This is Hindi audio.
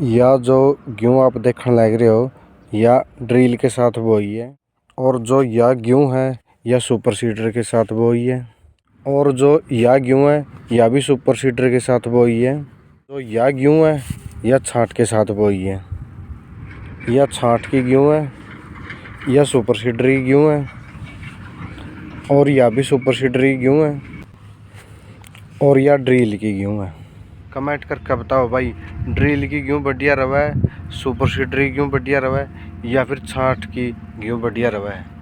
या जो गेहूं आप देखने लग रहे हो या ड्रिल के साथ बोई है। और जो या गेहूं है या सुपर सीडर के साथ बोई है। और जो या गेहूं है या भी सुपर सीडर के साथ बोई है। तो या गेहूं है या छांट के साथ बोई है। या छांट की गेहूं है या सुपर सीडर की गेहूं है। और या भी सुपर सीडर की गेहूं है और या ड्रिल की गेहूं है। कमेंट करके बताओ भाई, ड्रिल की गेहूं बढ़िया रवा है, सुपर सीडर की गेहूं बढ़िया रवा है या फिर छांट की गेहूं बढ़िया रवा है।